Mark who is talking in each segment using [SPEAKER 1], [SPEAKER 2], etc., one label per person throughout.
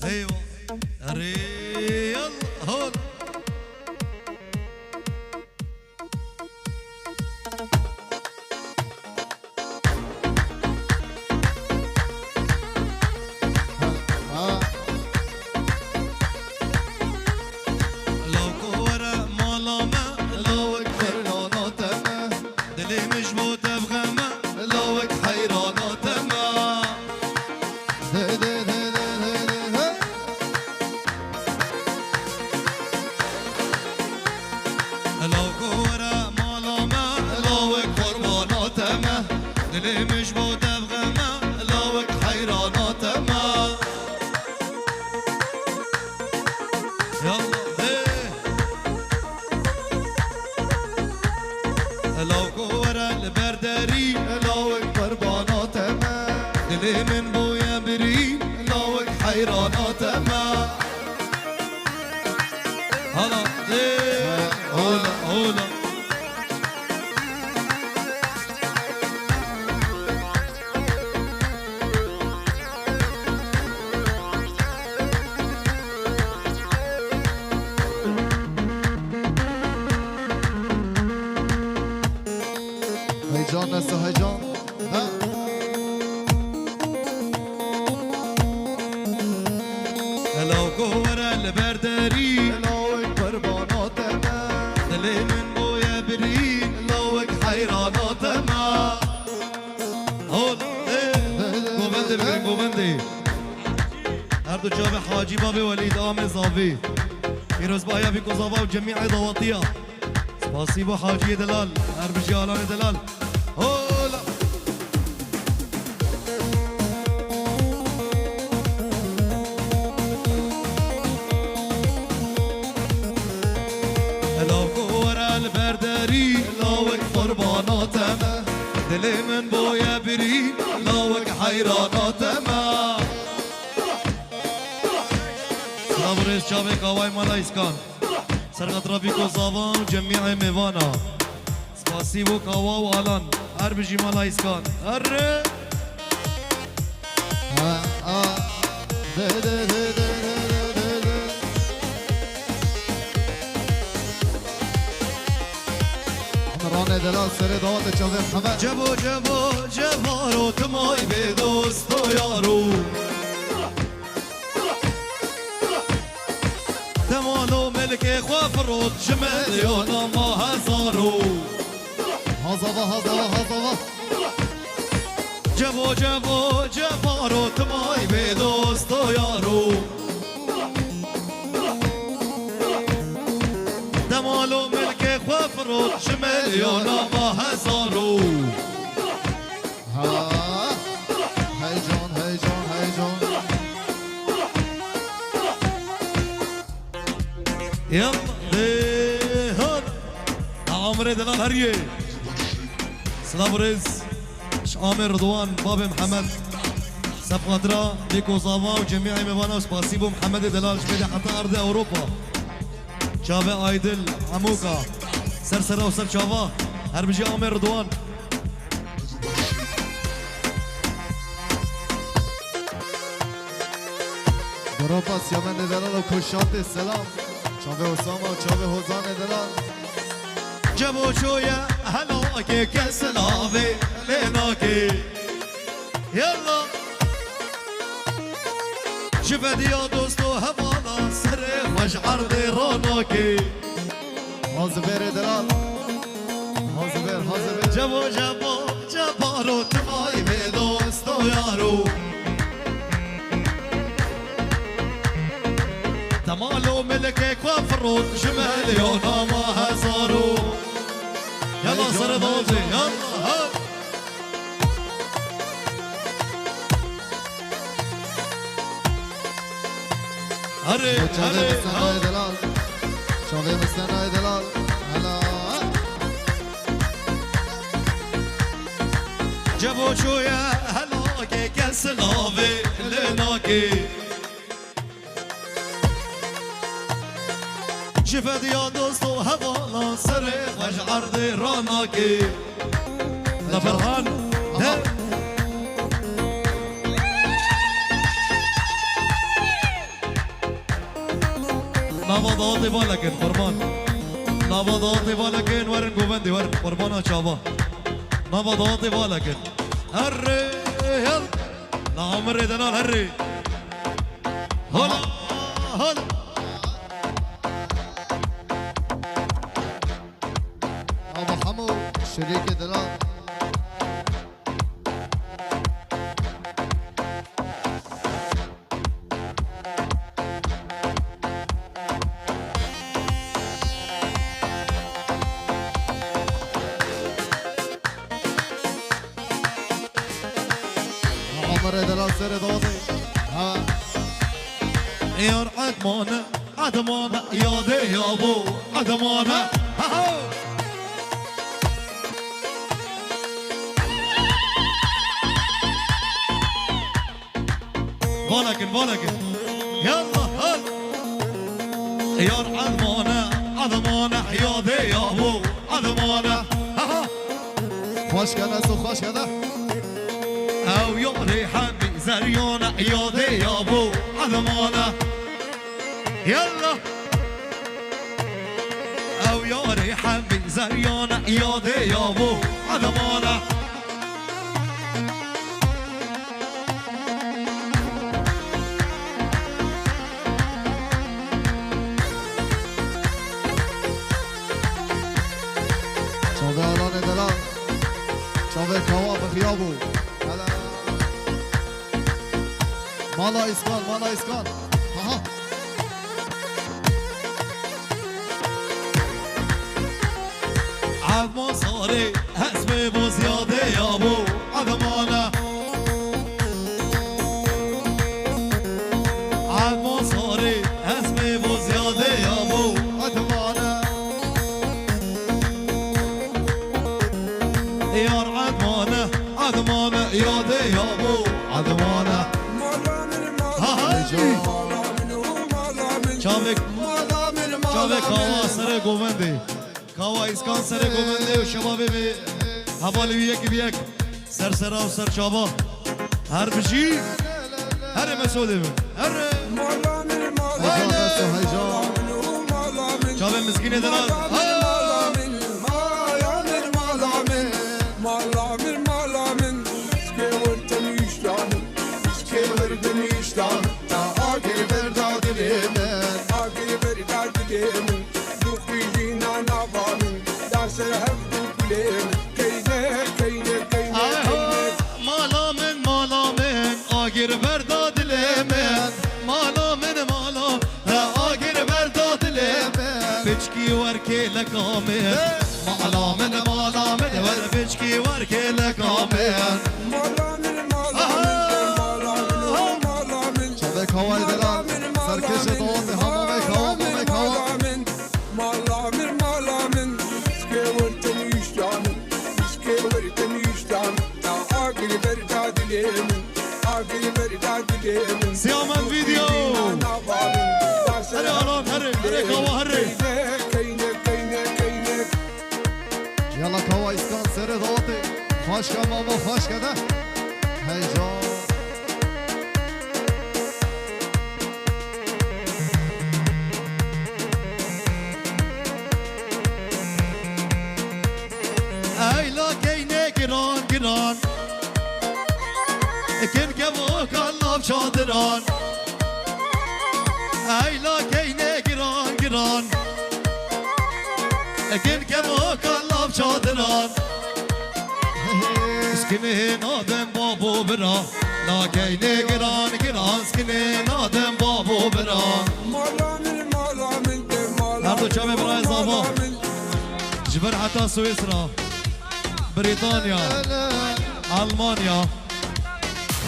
[SPEAKER 1] ايوه اري يلا هون من بويا برين لوك حيرانات ما هلا هولا هولا
[SPEAKER 2] هيجان نسا هيجان
[SPEAKER 1] البردري
[SPEAKER 2] لوك قربانات ما
[SPEAKER 1] دلي من بويا برين لوك حيرانات ما هولا گوبنده بگیرین گوبنده هر دو جاب حاجی باب ولید آم زاوی پیروز بایا بی قضاوا و جمیع ضواطیا سپاسیبو حاجی دلال هر بجیالان دلال هولا البردري لوك قربانات ما دلي من بويا بري لوك حيرانات ما صبرش شابي قواي مالايسكان سرقت ربيكو زاوان جميع ميوانا سباسيبو قوا والان هر بجي مالايسكان هر
[SPEAKER 2] رانه دلال سر دعوت چاوه محمد
[SPEAKER 1] جبو جبو جبارو تماي بدوستو يارو تمالو ملك خوافرود جمال يونا ما هزارو
[SPEAKER 2] هزاوا هزاوا هزاوا
[SPEAKER 1] جبو جبو جبارو تماي بدوستو يارو تمالو ملك خوافرود جمال يونا ما هزارو
[SPEAKER 2] هيجان هيجان هيجان
[SPEAKER 1] يلا هون عمري دلال هريه سلابرز عامر رضوان باب محمد سبقدرا بيكو زاوا وجميع ميوانا وسباسيبو محمد دلال جميل حتى ارض اوروبا شافي ايدل عموكا سرسرة وسر شافا هربجي عامر رضوان
[SPEAKER 2] دروباس يمن دلال وكشات السلام شافي اسامه وشافي هوزان دلال
[SPEAKER 1] جبو شوية هلاكي كسلافي ليناكي يلا شفت يا دوستو هوالا سري مشعر دي روناكي
[SPEAKER 2] هازبير دلال هازبير
[SPEAKER 1] جبو جبو جبارو تماي بدوستو يارو تمالو ملكك وفرود جمال يونا ما هزارو يلا صار ضوزي يلا ها هري
[SPEAKER 2] شافي مستناي دلال شافي مستناي دلال هلا
[SPEAKER 1] جبو شوية هلاكي كسلافي ليناكي شفت يا دوستو هوالا سري وش عرضي راناكي لا فرحان نبضاتي بالكن قربان نبضاتي بالكن ورن قوبندي ورن قربانا شابا نبضاتي بالكن هري يلا نعمر دنال هري هلا هلا
[SPEAKER 2] ابو حمو شريك دلال عمر دلال سر دوضي ها
[SPEAKER 1] يا عدمانة عدمانة يا دي يا ابو عدمانة بالكن يلا هلا يا عدمانة عدمانة يا دي يا ابو عدمانة
[SPEAKER 2] خوش كده سو خوش كده
[SPEAKER 1] او يا ريحان زريانة يا دي يا ابو عدمانة يلا او يا ريحان زريانة يا دي يا ابو عدمانة
[SPEAKER 2] شوفي علان دلال شوفي كواب خيابو هلا مالا اسكان ها
[SPEAKER 1] عالمصاري هسبي بو زيادة يا ابو عدمانة عالمصاري هسبي بو زيادة يا ابو
[SPEAKER 2] عدمانة
[SPEAKER 1] يا عدمانة يا دي يا ابو عدمانة شافك هوا سر قومندي كوا اسكان سر قومندي وشبابي بي حوالي بيك سر او سر شابا هر بشي هر مسؤولي من هر
[SPEAKER 2] هيجان سو هيجان
[SPEAKER 1] شابي مسكيني دلال مالا من آگیر برداد لیمن مالا من آگیر برداد لیمن بچکی ورکی لکامن مالا من ور بچکی ورکی لکامن
[SPEAKER 2] شوفي كواي دلال سركش دوضي همامي كوا
[SPEAKER 1] سيامن فيديو هري الان هري كوا هري
[SPEAKER 2] يلا كوا اسكان سر دوضي خوش ماما خوش كده هيجان
[SPEAKER 1] ايلا كيني جران كن كبو كلاب شادران ايلا كيني جران كن كبو كلاب شادران سكنه نادم بابو برا لا كيني جران سكنه نادم بابو برا هردو شابي براي زابا جبر حتى سويسرا بريطانيا ألمانيا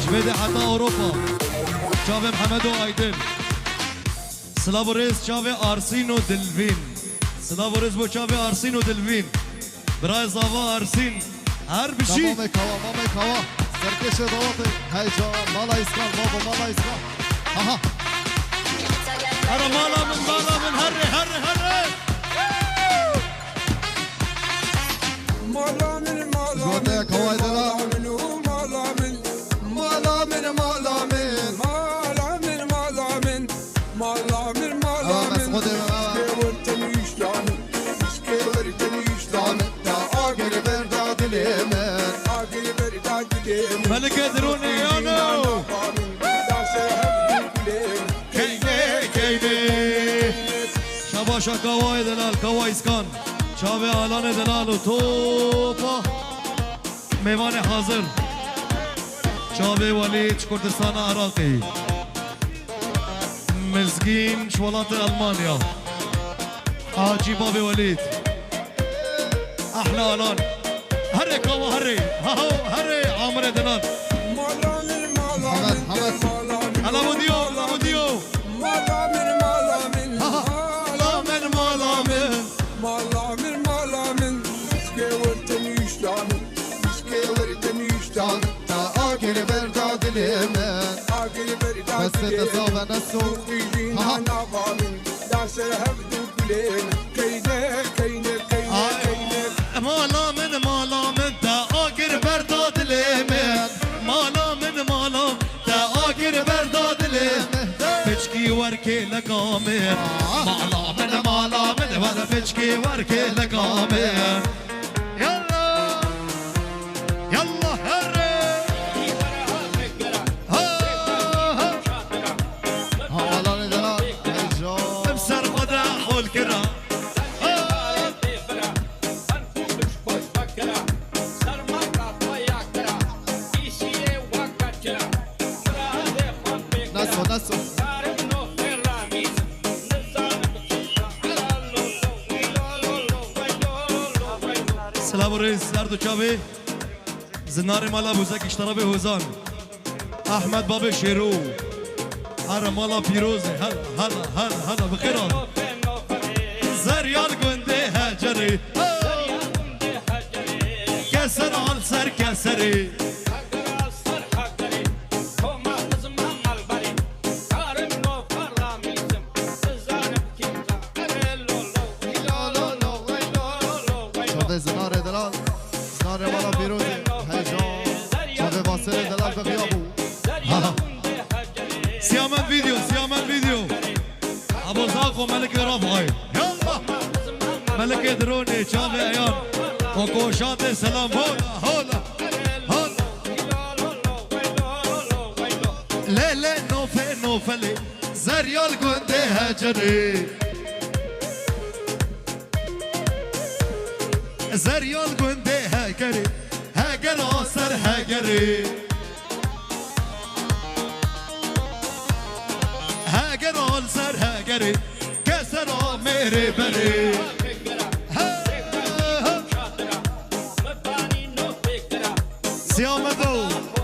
[SPEAKER 1] جبد حتى أوروبا شابي محمد وأيدن سلابوريس شابي أرسين ودلفين سلابوريس بو شابي أرسين ودلفين براي زافا أرسين هر بشي
[SPEAKER 2] مامي كوا سركش دوضي هيجان مالا اسكان بابا مالا اسكان ها
[SPEAKER 1] هر مالا من هري
[SPEAKER 2] جوتي كواي دلال مسعود
[SPEAKER 1] ملك دروني يانو كيني كيني شباشا كواي دلال كواي اسكان شابي آلان دلال و توپا میوان حاضر شابي وليد كردستان عراقي مزگین شوالات ألمانيا حاجي بابي وليد أحلى آلان هري كوا هري هاو هري عامر دلال
[SPEAKER 2] حمد
[SPEAKER 1] هلا موديو هلا موديو
[SPEAKER 2] آگل برداد لیمن بس تصاب نسو
[SPEAKER 1] مالا من تا آگر برداد لیمن مالا تا آگر برداد لیمن فچکی ورکی لگامن مالا من ولا فچکی ورکی لگامن يلا يلا هري
[SPEAKER 2] آلان دلال هیجان
[SPEAKER 1] بسر خدا حول كرا
[SPEAKER 2] نسو
[SPEAKER 1] سلام رئيس اردو چاوي زنار مالا بوزك اشترى بهوزان احمد بابي شيرو هر مالا فيروزي هلا بخيرات زريال قندي هجري كسر على سر كسري
[SPEAKER 2] شده زنار دلال زنار مالا بیروزی هیجان شده واسر دلال بخیابو
[SPEAKER 1] سيامن فيديو ابو زاكو ملك رفعي يلا ملك دروني شافي عيان وكوشات سلام هولا لا نوفلي زريال قندي هجري زريال قندي هجري هاجر عصر هاجري هاجر عصر هاجري كسر ميري بري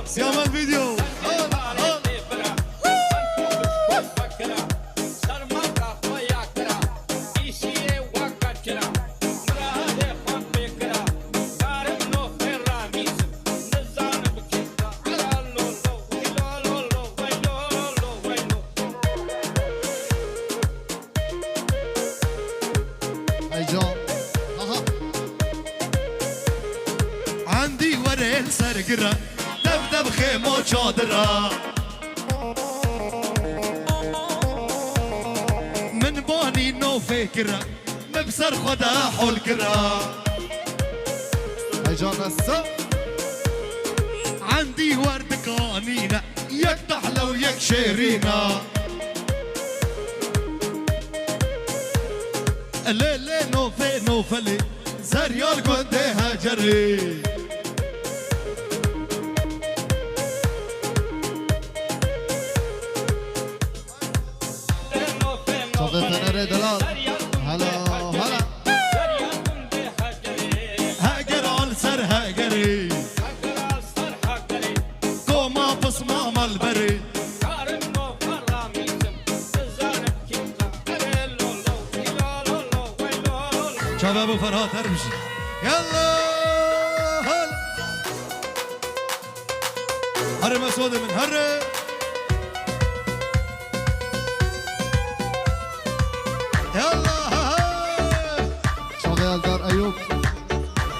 [SPEAKER 1] سيامن فيديو
[SPEAKER 2] هیجان
[SPEAKER 1] عندي وريل سرقرة دبدب خيمة شادرة من باني نو فكرة مبصر خدا حول كرة
[SPEAKER 2] هیجان نسو
[SPEAKER 1] عندي ورد قانينة يك تحلى ويك شيرينة لا نوفلي زريال قندي هجري
[SPEAKER 2] شده تنر دلال هلا
[SPEAKER 1] هاجر على سر هاجري كوما بصمام البري شباب فرهاد هرمشي يلا هلا هري مسود من هري يلا
[SPEAKER 2] شده الدار ایوب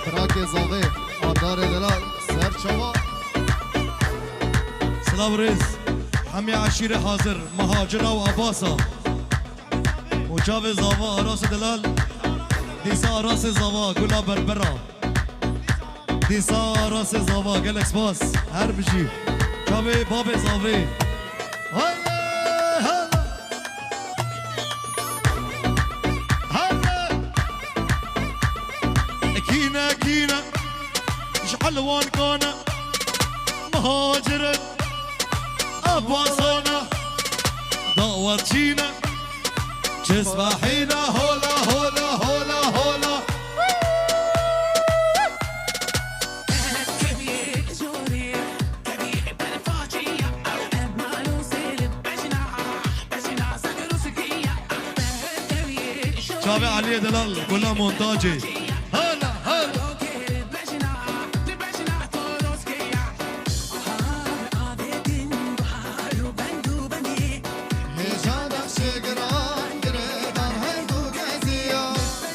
[SPEAKER 2] تراک زاوی آردار دلال سر شما
[SPEAKER 1] سلام رئيس همي عشيرة حاضر مهاجرة وعباسة وجاب زاوا راس دلال ديسا راس زاوا قولا بربرة دیسا راس زاوا گلک سپاس هر بجی چاوی باب زاوی هلا هلا هلا كينا كينا شحلوان كونا مهاجر ابواصونا دورتشينا تسبحينا هولا هولا هولا هولا شابي علي دلال كلها مونتاجي هلا هلا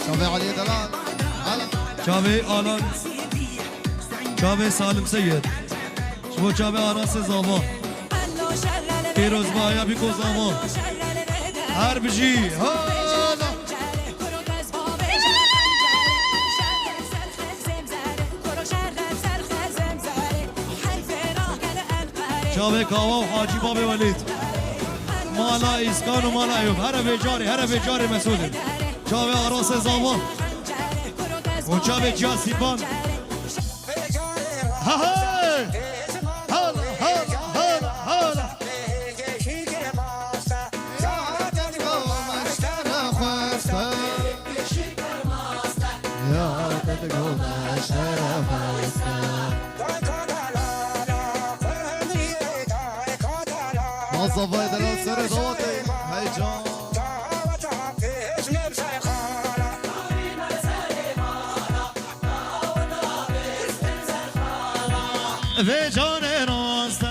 [SPEAKER 2] شابي علي دلال
[SPEAKER 1] شابي آلان شابي سالم سيد شبو شابي آراس زاوا پیروز بایا بیکو زاوا هر بجی هلا شابه کاوا و حاجی باب ولید مالا ایسکان و مالا ایوب هر بیجاری مسئولی شابه آراس زاوا و شابه جاسیبان ها ها هلا هلا هلا هلا
[SPEAKER 2] صفای دلال سر دواتي هاي جان
[SPEAKER 1] به جان راست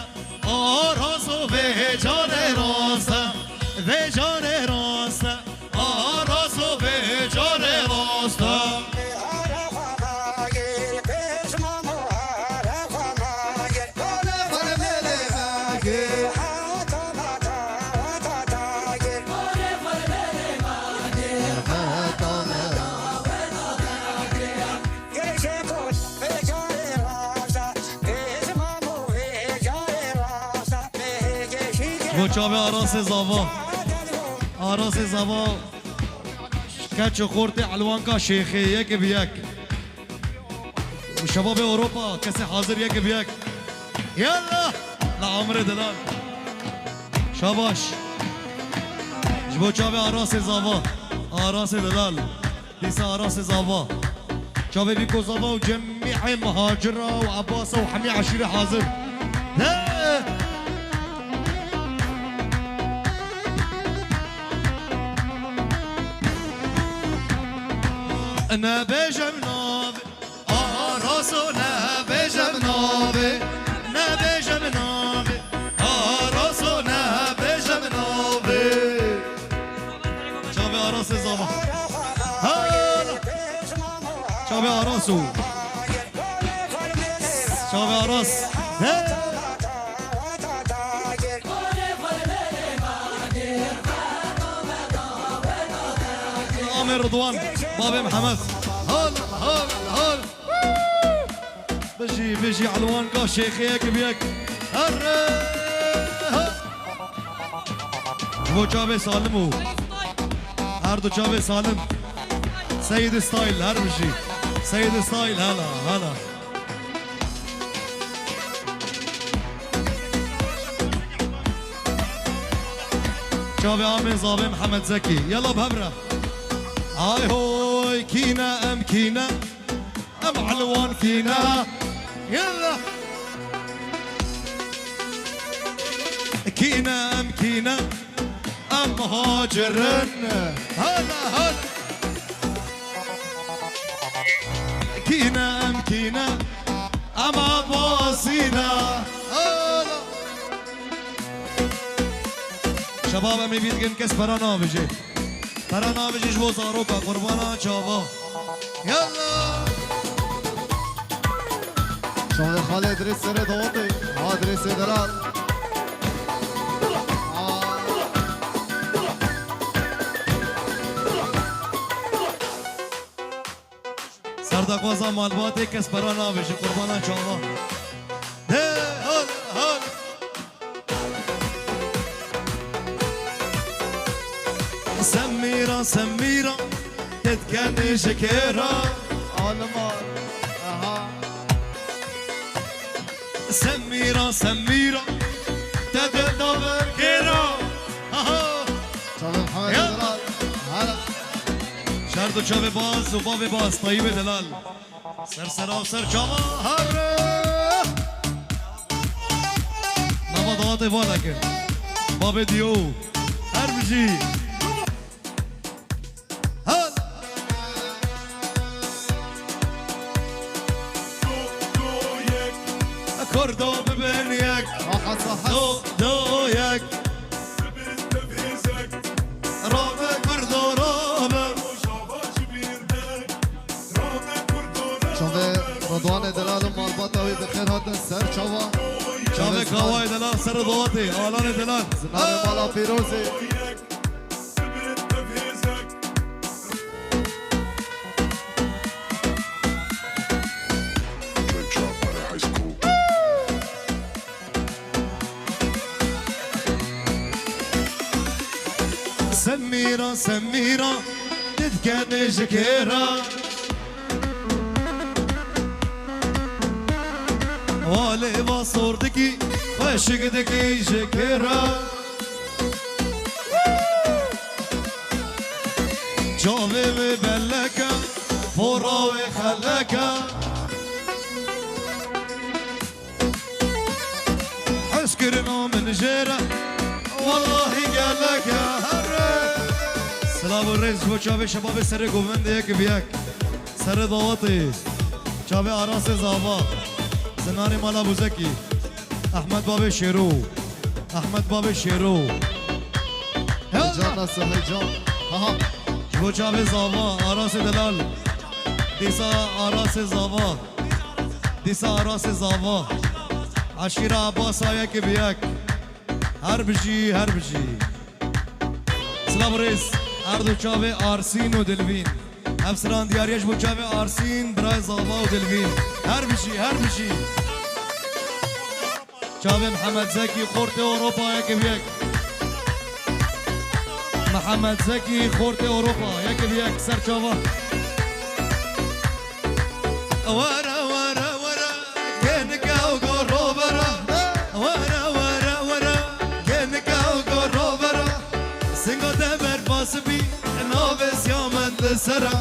[SPEAKER 1] آراس و به جان راست به جان راست آراس و به جان راست چاوه آراس زاوا کچ و خورت علوان کا شیخی یک بیک و شباب اروپا کسی حاضر یک بیک یلا لعمر دلال شاباش جبو چاوه آراس دلال لیسا آراس زاوا چاوه بیکو زاوا و جمیع مهاجره و عباسه و حمی عشیره حاضر لا نبجم نابي آراسو نبجم نابي نبجم نابي آراسو نبجم نابي شابي آراس زاوا هلا شابي آراسو شابي آراس عامر رضوان بابي محمد هلا بيجي علوان كا شيخي هيك بيك هو جابي سالم هر دو جابي سالم سيد ستايل هر بيجي سيد ستايل هلا جابي عامر زابي محمد زكي يلا بهبره هاي هوي كينا كينا ام علوان كينا يلا كينا كينا ام مهاجرن هلا كينا ام عباسينا هلا شباب امي بيتقن كس برانا بيجي برانا بيجيش بو زاروكا قربانا شابا يلا
[SPEAKER 2] شاهد خالد ادريس سر دواتي ادريس دلال
[SPEAKER 1] سردقوازا مالباتی کس برا نابشی قربانا چاوا ده هل هل سميرة سميرة تتكني شكيرة
[SPEAKER 2] آلمان اها
[SPEAKER 1] سميرة سميرة تتدبر كيرة
[SPEAKER 2] شاف محمد
[SPEAKER 1] يلا.
[SPEAKER 2] دلال هلا
[SPEAKER 1] شرط و چاوه باز و باب باز طیب دلال سر سرا و سر چاوا هره نما دعات بالا که باب دیو هر بجی هل کردو ببین یک
[SPEAKER 2] راحت راحت
[SPEAKER 1] دو یک رابه کردو رابه
[SPEAKER 2] شاف رضوان دلال و مالبات اوی بخیر هاتن سر چوا
[SPEAKER 1] چاوه کاوای دلال سر دواتی آلان دلال
[SPEAKER 2] زنان مالا پیروزی
[SPEAKER 3] Straight drop out of high school.
[SPEAKER 1] سميرة سميرة تتكني شكيرة والي بصورتكي وشقدكي شكيرة جوبي مبلكة فراوي خلكة حسكرنا من جيرة والله قالك يا هره سلام الرئيس و چاوه شباب سر گووند یک بیک سر دواتی چاوه آراس زابا زنان مالا بوزکی احمد باب شیرو احمد باب شیرو
[SPEAKER 2] هیجان است هیجان ها
[SPEAKER 1] و چاوه زابا آراس دلال دیسا آراس زابا دیسا آراس زابا عشیر عباس آیا که بیک هر بجی هر بجی سلام رئیس اردو چاوه آرسین و دلوین افسران دیاریش بو چاوه آرسین برای زابا و دلوین هر بجی هر بجی چاوه محمد زکی خورت اوروپا یکی بیک محمد زکی خورت اوروپا یکی بیک سر چاوه ورا ورا ورا کنکا و گرو برا ورا ورا ورا کنکا و گرو برا سنگا دبر باس بی ناوز یامند لسرا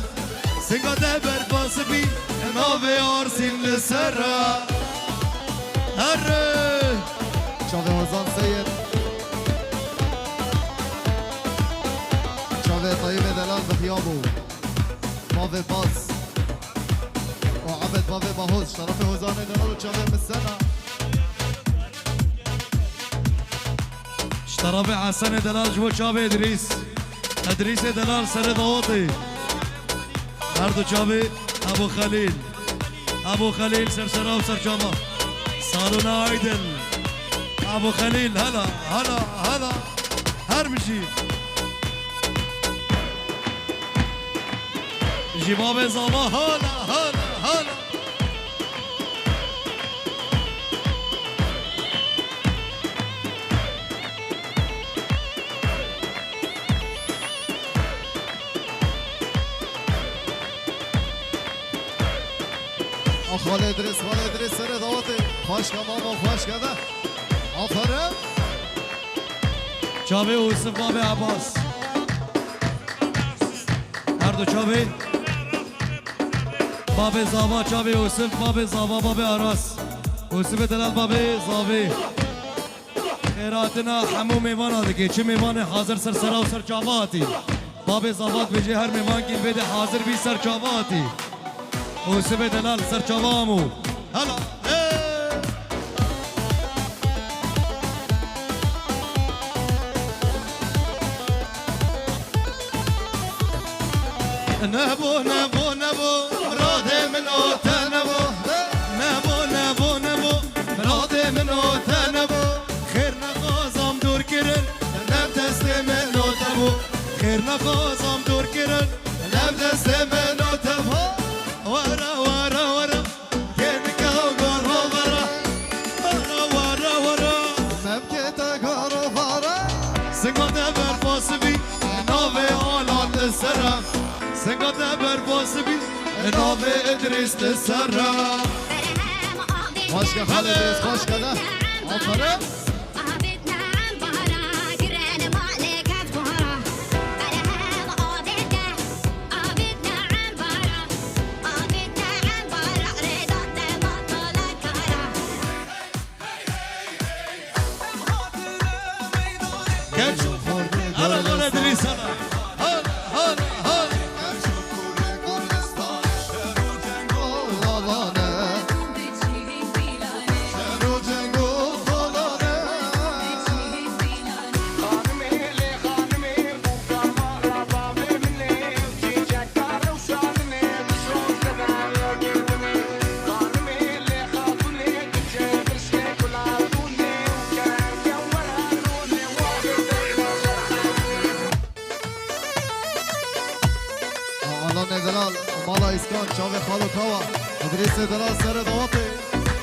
[SPEAKER 1] سنگا دبر باس بی ناوز آرسین لسرا هره
[SPEAKER 2] شاف وزان سید شاف طيب دلال بخيابو ماوي باز وعبد ماوي باهوز شرف وزان دلال وشاف من السنة
[SPEAKER 1] اشترى حسن دلال جو چاوه ادریس دلال سر دواتی هر دو چاوه ابو خلیل سر سرا و سر چاوه سالون آیدل ابو خلیل هلا هلا هلا هر بشی جباب زاما هلا هلا هلا
[SPEAKER 2] خال ادریس سر دواتی خوش که ماما خوش که ده آفرم
[SPEAKER 1] چاوه اوسف باب عباس هر دو چاوه باب زاوا چاوه اوسف باب زاوا باب عراس اوسف دلال باب زاوه خیراتنا همو میوان آده که چه میوان حاضر سر سرا و سر چاواتی باب زاوات بجه هر میوان که بده حاضر بی سر چاواتی اوسف دلال سر چاوامو هلا نبو نبو نبو راده من اوتا نبو نبو نبو نبو راده من اوتا نبو خیر نخوازم دور کرن لب دست من اوتا بو خیر نخوازم دور کرن لب دست من اوتا بو ورا سنگات برپاس بی ناوه آلات سرم سنگات برپاس بی ناوه ادریس سرم
[SPEAKER 2] خوش که خالد ادریس خوش که ده آفره
[SPEAKER 1] هلا هلا ادريس هلا هلا هلا
[SPEAKER 2] دلال مالا اسکان شاوه خالو کوا ادریس دلال سر دواته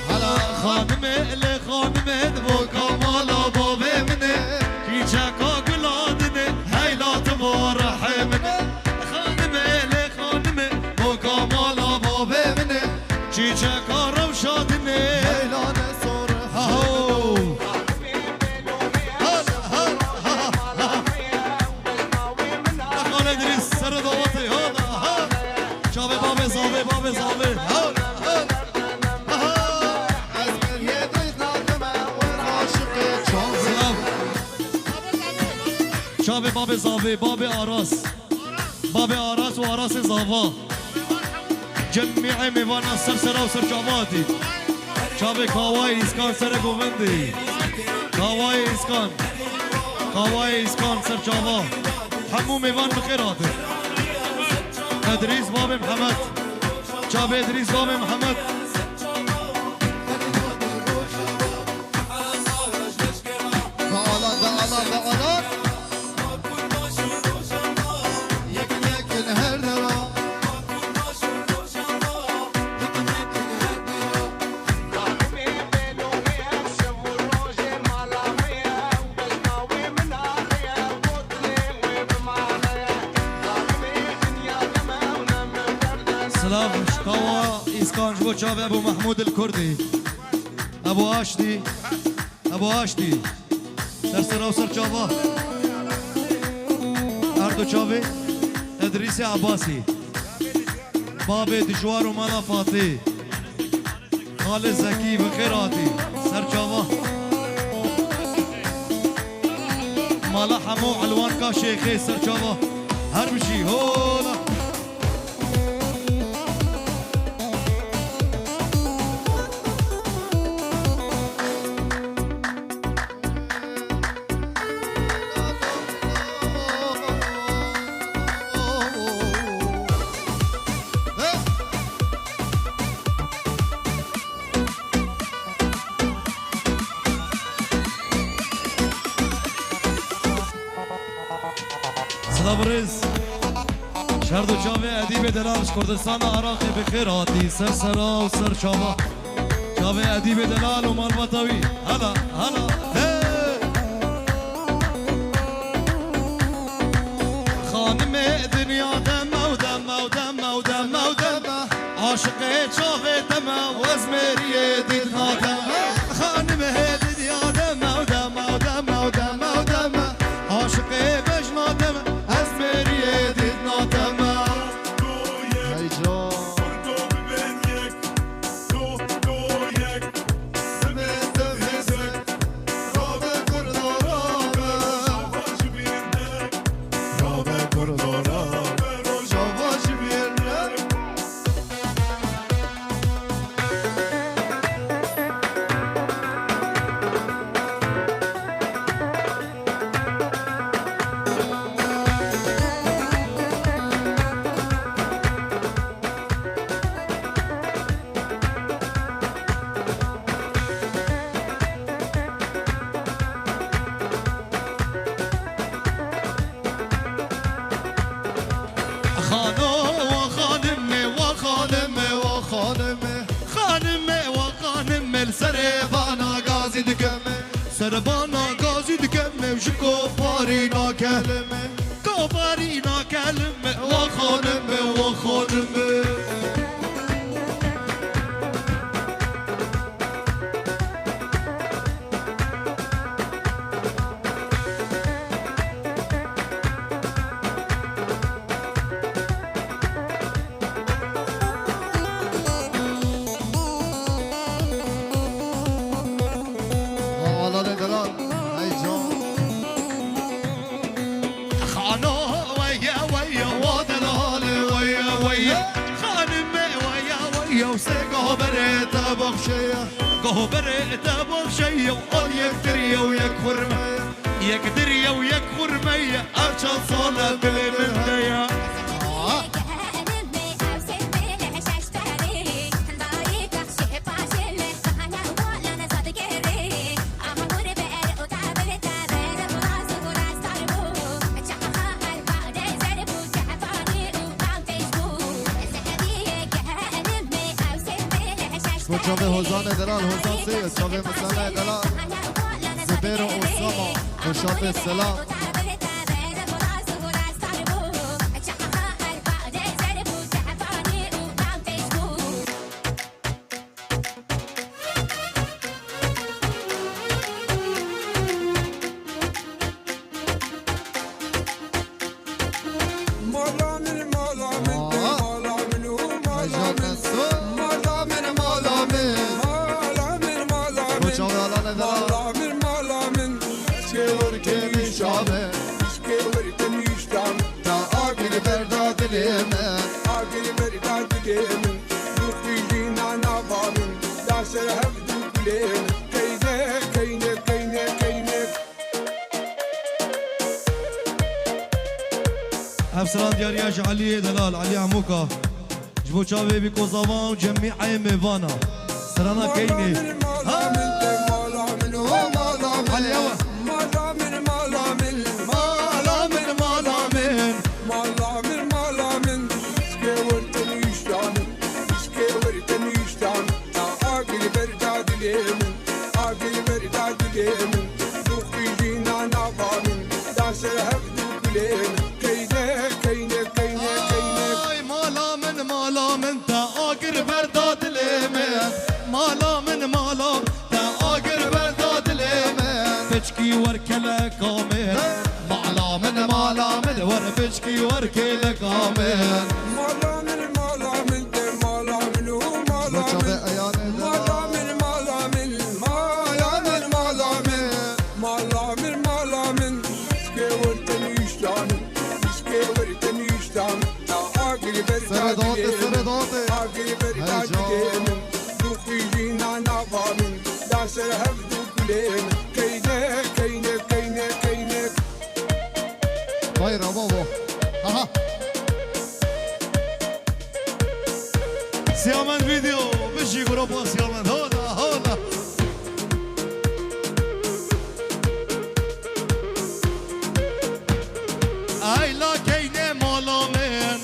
[SPEAKER 1] هلا خانم ال خانم و کمالا بابه منه کی چکا گلادنه هیلات مرحمنه خانم ال خانم و کمالا بابه منه کی چکا روشادنه
[SPEAKER 2] هیلان سر
[SPEAKER 1] هاو خان ادریس سر دواته شابه بابه زابه بابه زابه شابه بابه زابه بابه آراس و آراس زاوا جميع میوانا سر سرا و سر جاماتی شابه کاوای اسکان سر گووندی کاوای اسکان سر جاوا همو میوان بخیراته ادریس باب محمد شابه ادریس باب محمد سلام شكاوى إسكان جبو شابي أبو محمود الكردي أبو آشتي سر وسر شابا أردو شابي إدريسي عباسي بابي دجوار ومالا فاطي خالد زكي بخيراتي سر شابا مالا حمو علوان كا شيخي سر شابا هرمشي هولا برز شرد و جامع ادیب دلالش کردستان عراقی بخیراتی سر سرا و سر شابا جامع ادیب دلال و مالباتاوی هلا خانم دنیا دم عاشق چاوه دم و از مریه دید نادم خانم دنیا دم عاشق بجنا دم سربانا غازي دكمه وشكو كفارينا كلمة كفارينا كلمة وخانمة وخانمة
[SPEAKER 2] والله دلال هاي جان
[SPEAKER 1] خانو ويا ويا ودلال ويا ويا خانمة ويا ويا وسيقه بريت بخشية قه بريت بخشية وقال يكدرية ويكفر يكدرية ويكفر مية أرشان صالة بالمندية
[SPEAKER 2] وشافي هوزان دلال هوزان سيد شافي مسامة دلال زبير وأسامة وشافي السلام هجاب نسو مالا من مالا من وشافي هلان دلال شكور كمي شافي تا آقل برداد اليمن
[SPEAKER 1] أفسران ديارياش علي دلال علي عموكا جبو شافي بيكو زمان وجميع ميفانا سرانا كيني علي يوا مالا من مالا من آي مالا من مالا من تا آقر برداد اليمن مالا من مالا تا آقر برداد اليمن بشكي وركلا كامل مالا من ور بشكي وركلا كامل
[SPEAKER 2] وشافي أيان دلال سرداتي سرداتي هاي جان طايرة بابا ها
[SPEAKER 1] سيامن فيديو بشي جروبا سيامن هولا اي لا كيني مالا من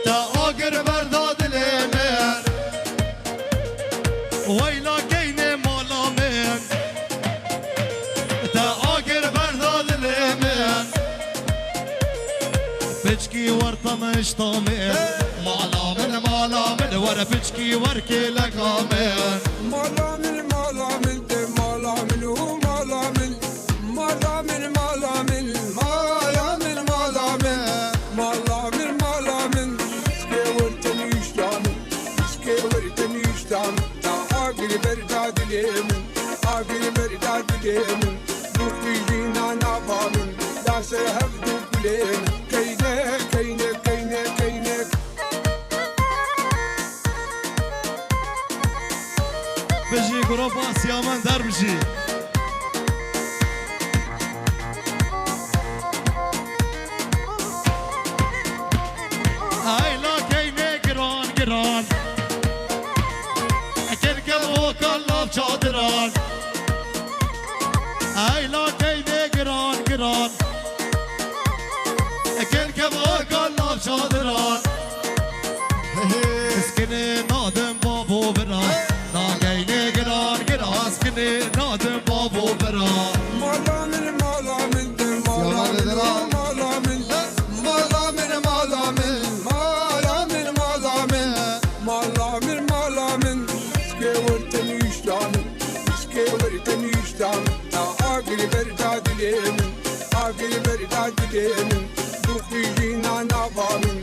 [SPEAKER 1] تا آقر برداد اليمن ويلا كيني مالا من تا آقر برداد اليمن بشكي ورطة مش طامن مالا من ورا بشكي وركي لك آمن بجي جروبا سيامان دربجي هاي لا كيني جران كركب وكلاب شادران هاي لا كيني جران كركب وكلاب شادران اسكني نادم بابو بران ناقيني جران اسكني نادم بابو بران
[SPEAKER 4] Agri verda dilemin, agri verda dilemin, dukuyina navamin.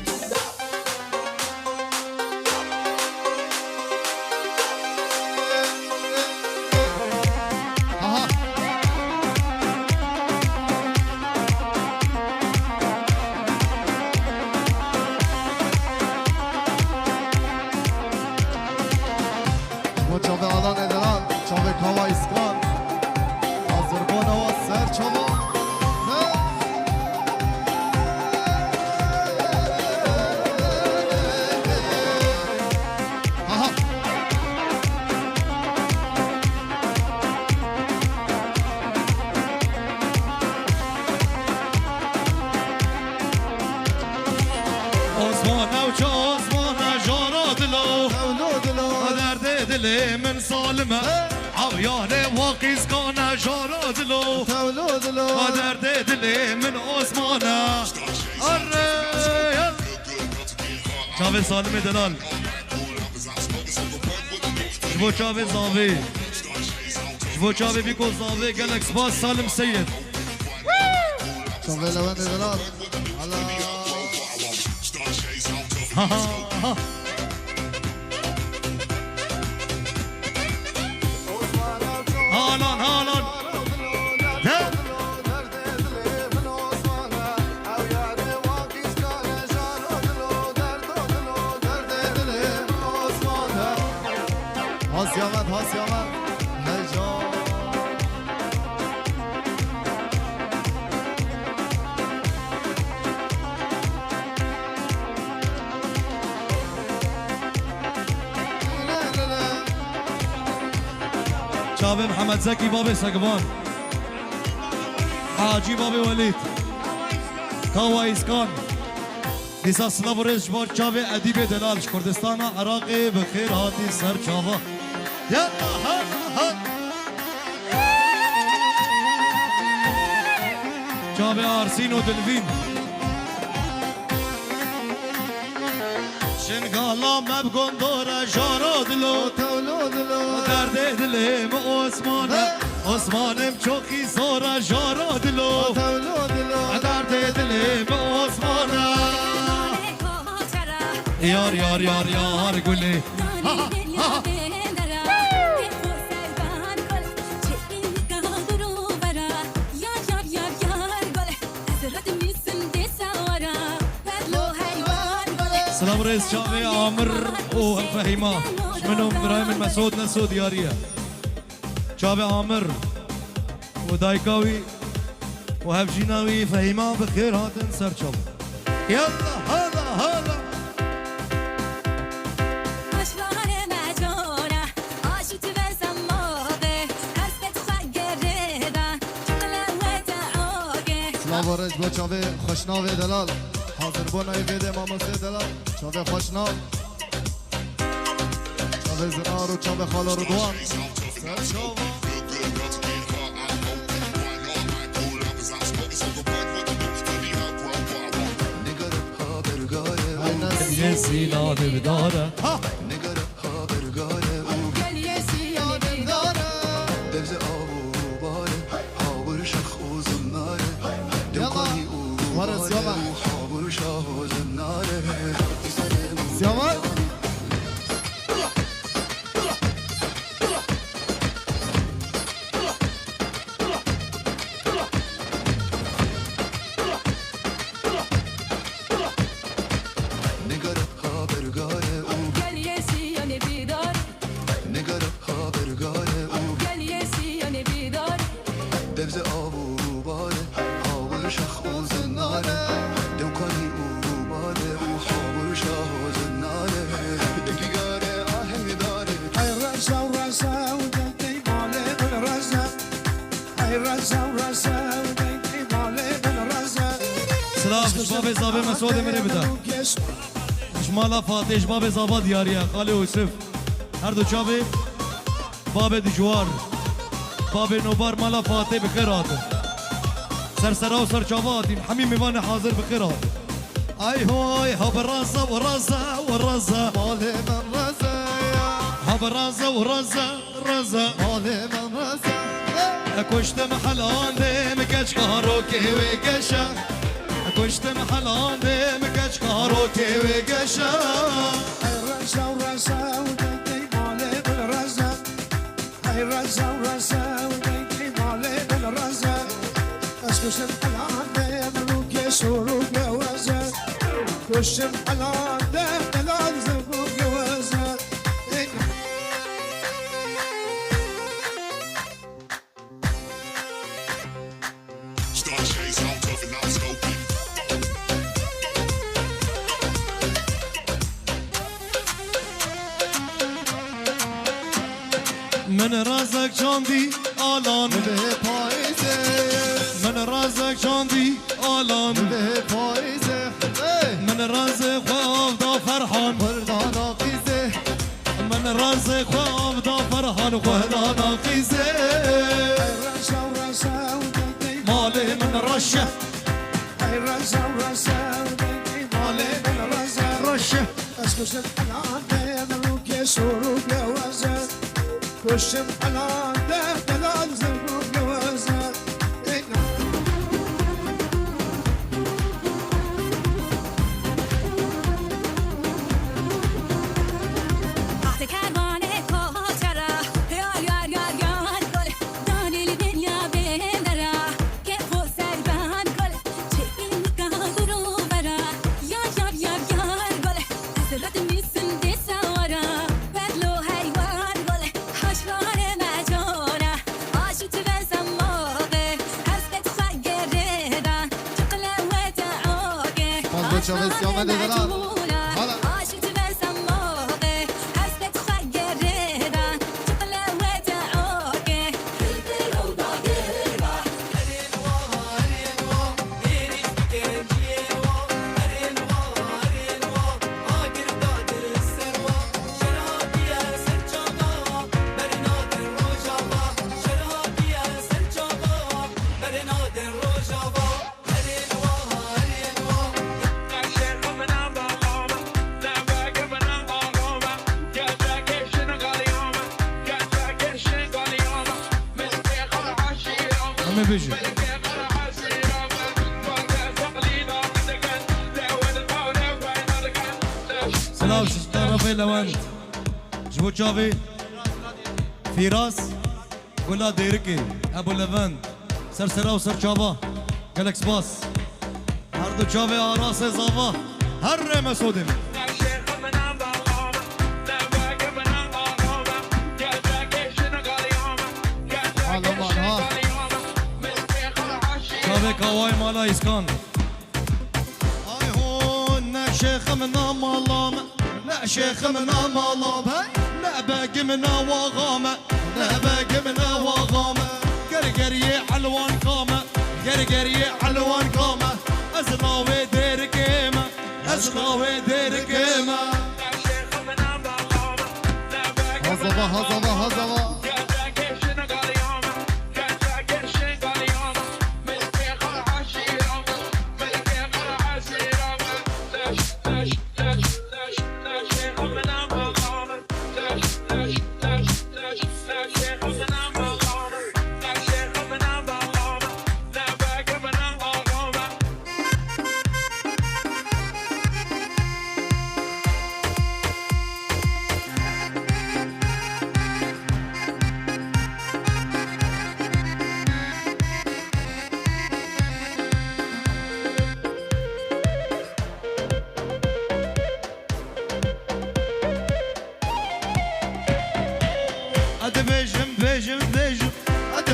[SPEAKER 2] Aha. و چاوه آلان ادلال چاوه کاوا اسکان حاضر بانه و سر چاوا آها
[SPEAKER 1] عثمان و چه عثمان جارا دلو
[SPEAKER 2] اولاد لا
[SPEAKER 1] درد دل من سالمه عویان واقعیز کانه جارا دلو
[SPEAKER 2] اولاد لا
[SPEAKER 1] درد دل من عثمانه اره چاوه سالم دلال جبو چاوه زاوه جبو چاوه بیکو زاوه گلک سپاس سالم سید
[SPEAKER 2] چاوه لوند ادلال حالا
[SPEAKER 1] هالان هالان ده
[SPEAKER 2] هاسیامد هاسیامد هجا
[SPEAKER 1] چاوه محمد زکی باب سگوان حاجی باب ولید کاوا ایسکان نیسا سلاو رز جبار چاوه ادیب دلالش کردستان عراق بخیر هاتی سر چاوا یا ها ها چاوه آرسین و دلوین شنگالا مبگون دور جارا دلو
[SPEAKER 2] اولاد لا
[SPEAKER 1] درد دلم عثمانه عثمانم چوکی زورا جارا دلو
[SPEAKER 2] اولاد لا
[SPEAKER 1] درد دلم عثمانه یار یار یار یار گلی سلام رئيس شعبي عامر والفهيمة منهم ابراهيم المسعود نسو ديارية شعبي عامر ودايكاوي وهبجيناوي فهيمة بخير هاتن سر شعب يلا هلا هلا
[SPEAKER 2] سلاوارج با چاوه خوشناو دلال حاضر بانای ویده ماموسه دلال چاوه خوشناو چاوه زنار و چاوه خالا رضوان سر چاوه
[SPEAKER 1] يسي لا بداره ها
[SPEAKER 2] ورس يابا سيابا
[SPEAKER 1] سلام شباب زابه مسعود میره بده شمالا فاتح شباب زابا دیاریه خاله یوسف هر دو چابه باب دجوار باب نوبار مالا فاتح بخیر آده سرسرا و سرچاواتیم همین میوان حاضر بخیر آده ای هوی ها برازا و رازا و رازا
[SPEAKER 2] مال من رزا
[SPEAKER 1] ها برازا و رازا رازا
[SPEAKER 2] مال من رزا
[SPEAKER 1] کشتم حلانه مگج کارو که و گشا کشتم حلانه مگج کارو که و گشا
[SPEAKER 4] رزا ورزا ودي مالي بالرزا هاي رزا ورزا ودي مالي بالرزا اسكشن حلانه ملوك سوروك وزا كشن حلانه ملال زبوك وزا
[SPEAKER 3] Star shades, I'm tough and I'm scoping.
[SPEAKER 1] من رازك جاندي آلان
[SPEAKER 2] به پاییزه
[SPEAKER 1] من رازك جاندي آلان
[SPEAKER 2] به پاییزه
[SPEAKER 1] من رازق خواب دا فرحان
[SPEAKER 2] وردانا قیزه
[SPEAKER 1] من رازق خواب دا فرحان وهدانا قيزه
[SPEAKER 4] رزا ورزا ودي
[SPEAKER 1] مالي من رشه
[SPEAKER 4] هاي رزا ورزا ودي مالي بالرزا
[SPEAKER 1] رشه
[SPEAKER 4] اسكشن حلانه ملوك سوروك وزا كشن حلانه ملال زبوك وزا
[SPEAKER 5] وقت کروانه کوچرا یار یار یار یار گل دانی دنیا بندرا که فوسر بند گل چه این کارو برا یار یار یار یار گل حسرت میسن دسوارا بدلو حیوان گل حشوار مجورا عاشت بسم موقع حسبت خگردان چقلا و تعوقه
[SPEAKER 2] فاضل چاوز یامه دلال حالا
[SPEAKER 5] عاشت بسم موقع حسبت خگردان چقلا و تعوقه
[SPEAKER 1] همه بجو سلام طرفي لوند جبو جافي فراس ولا ديركي ابو لوند سرسرا وسر جابا جالكس باس هر دو جافي آراس زاوا هر مسودم
[SPEAKER 2] حالا مانها
[SPEAKER 1] جافي كواي مالا اسكان هاي هون نشيخ منا مالام لا شيخ منا مالام لا باقي منا وغامة لا باقي منا وغامة قرقري علوان قامة قرقري علوان قامة أزلاوي دير كيمة أزلاوي دير كيمة
[SPEAKER 2] هزبا هزبا هزبا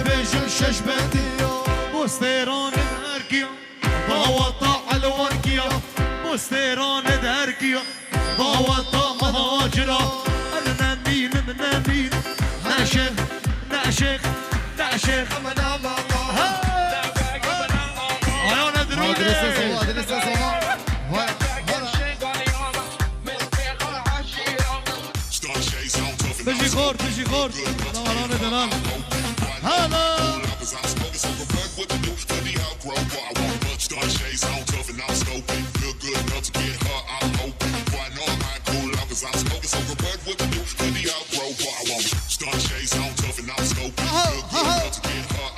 [SPEAKER 1] بيجم شش بندية بوستيران دهركيا ضاوطة علوانكيا بوستيران دهركيا ضاوطة مهاجرة أنا نمين نمين ناشخ ناشخ ناشخ أنا درودي
[SPEAKER 2] adrese sana vay
[SPEAKER 3] Star shades, I'm tough and I'm
[SPEAKER 1] تجي خور تجي خور أنا دلال هلا
[SPEAKER 3] Cause I'm smoking, so go back what to do. Let me outgrow what I want. But star shades, I'm tough and I'm scoping. Feel good enough to get her, I'm hoping. Boy, I know I might cool out cause I'm smoking, so go back what to do. Let me outgrow what I want. Star shades, I'm tough and I'm scoping. Feel good enough to get her,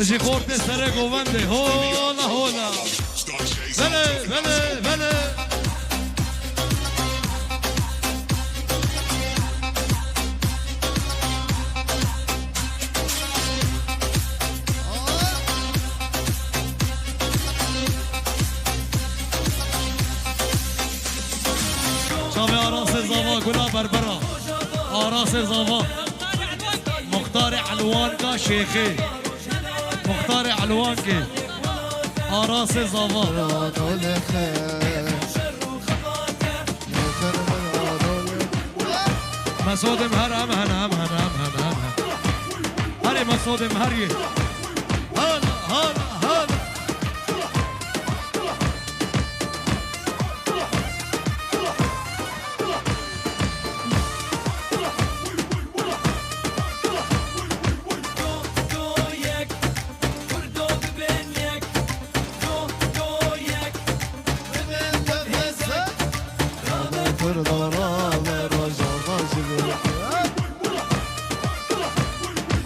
[SPEAKER 1] تجي خورتي سرق وبندي هولا هولا
[SPEAKER 3] Start chasing.
[SPEAKER 1] بله بله بله شامي آراس زاوا كلها بربرة آراس زاوا مختار علوانكا شيخي مختار علوانكي آراس زاوا
[SPEAKER 2] دول خير
[SPEAKER 1] مسعود مهر امهن هري مسعود مهري هلا هلا هلا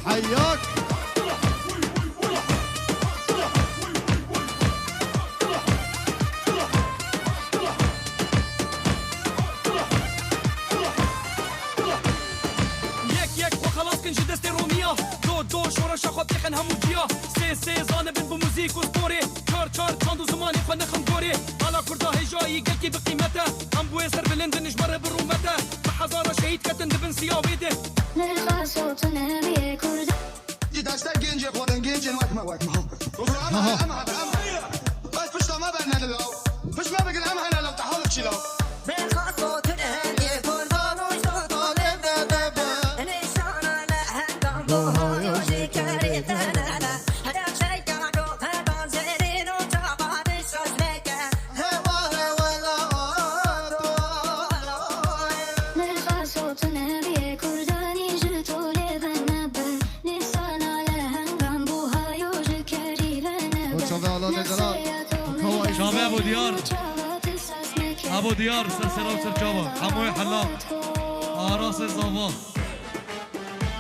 [SPEAKER 2] حياك
[SPEAKER 6] يك وخلاص كنجي دستي رومية دو شورا شاخو بيخن هموجية سي زانه بن بموزيك وسبوري چار چاندو زماني خوانا خمدوري على كردا هجاي قلكي بقيمته ام بويسر بلندن نجبر برومته بحزارة شهيد كتن دبن سياويده
[SPEAKER 5] نرخص وتنبي كرد
[SPEAKER 4] داشتن گنج خودن گنج وقت ما اما بس پشت ما برنه لو پشت ما بگن اما هنه لو تحالف چی لو
[SPEAKER 5] نرخص وتنبي كرد وشطالب دبدا نشانا لهندم بهايو شكريتنا هدا شيكا دوتا زيرين وتابع بشوشلكا
[SPEAKER 2] هوا لا
[SPEAKER 5] نرخص وتنبي كرداني جتولي بنبه نشانا لهندم بهايو شكريتنا
[SPEAKER 2] وشوفي على نجران
[SPEAKER 1] شامي ابو ديار ابو ديار سلسلة وسرجابة حموي حلاق آراس زاوا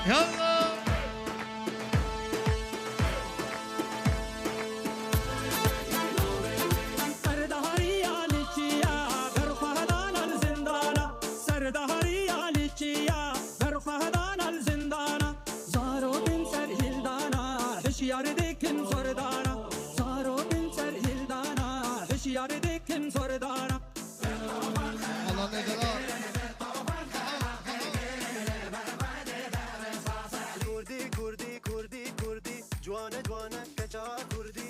[SPEAKER 1] يلا
[SPEAKER 2] على نجران
[SPEAKER 7] كردي جوانه كجا كردي